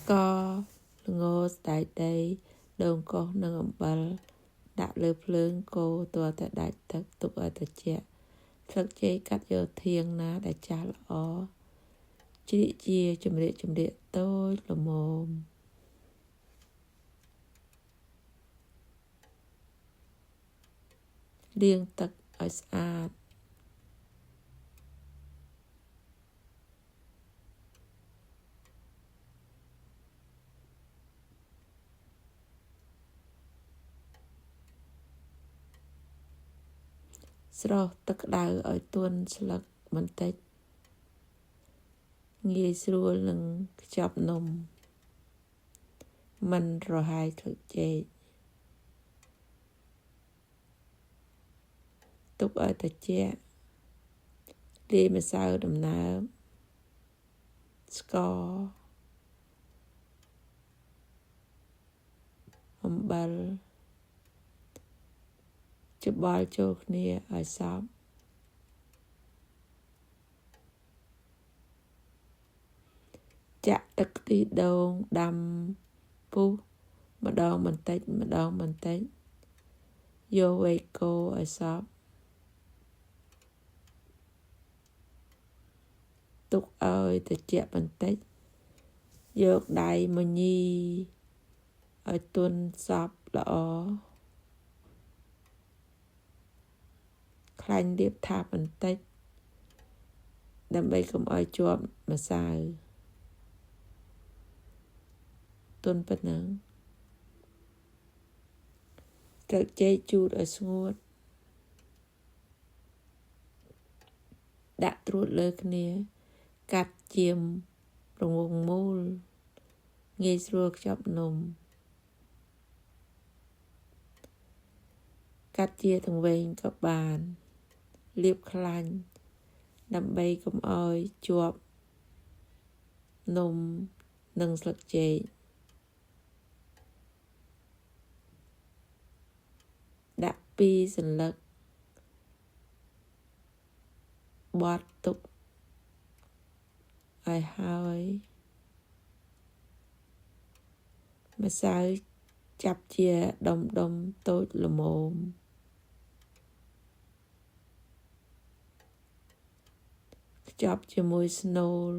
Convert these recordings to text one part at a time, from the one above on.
ស្ករល្ងស្ដាយដីដូងកោសនិងអំបិលដាក់លើភ្លើងកូរទាល់តែដាច់ទឹកទុកឲ្យត្រជាក់ស្លឹកចេកកាត់យកធាងណាដែលចាស់ល្អជ្រៀកជាចម្រៀកតូចល្មមលាងទឹកឲ្យស្អាតស្រោសទឹកក្តៅឲ្យទន់ស្លឹកបន្តិចងាយស្រួលនឹងខ្ចប់នំមិនរហាយស្លឹកចេកទុកឲ្យត្រជាក់លាយម្សៅដំណើបស្ករអំបិលច្បល់ចូលគ្នាឲ្យសព្វចាក់ទឹកខ្ទិះដូងដាំពុះម្ដងបន្តិចយកវែកកូរឲ្យសព្វទុកឲ្យត្រជាក់បន្តិចយកដៃមញីឲ្យទន់សព្វល្អខ្លាញ់លាបថាបបន្តិចដើម្បីកុំឲ្យជាប់ម្សៅទន់ប៉ុណ្ណឹងស្លឹកចេកជូតឲ្យស្ងួតដាក់ត្រួតលើគ្នាកាត់ជារង្វង់មូលងាយស្រួលខ្ចប់នំកាត់ជាទង្វែងក៏បានលាបខ្លាញ់ដើម្បីកុំឲ្យជាប់នំនិងស្លឹកចេកដាក់2សន្លឹកបត់ទុកឲ្យហើយម្សៅចាប់ជាដុំតូចល្មមខ្ចប់ជាមួយស្នូល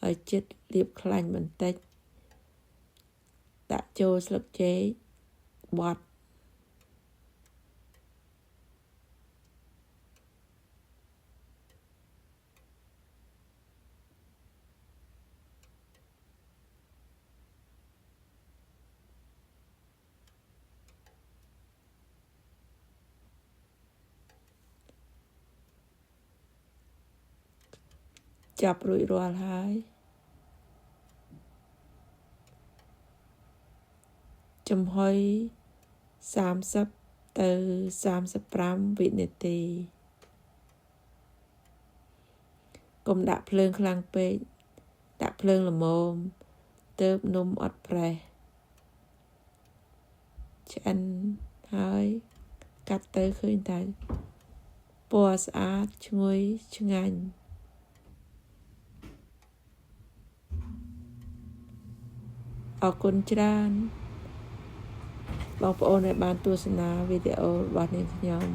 ឲ្យជិតលាបខ្លាញ់បន្តិចដាក់ចូលស្លឹកចេកបត់ចាប់រួចរាល់ហើយចំហុយ30ទៅ35វិនាទីកុំដាក់ភ្លើងខ្លាំងពេកដាក់ភ្លើងល្មមទើបនំអត់ប្រេះឆ្អិនហើយកាត់ទៅឃើញតែពណ៌ស្អាតឈ្ងុយឆ្ងាញ់អរគុណច្រើនបងប្អូនដែលបានទស្សនាវីដេអូរបស់នាងខ្ញុំ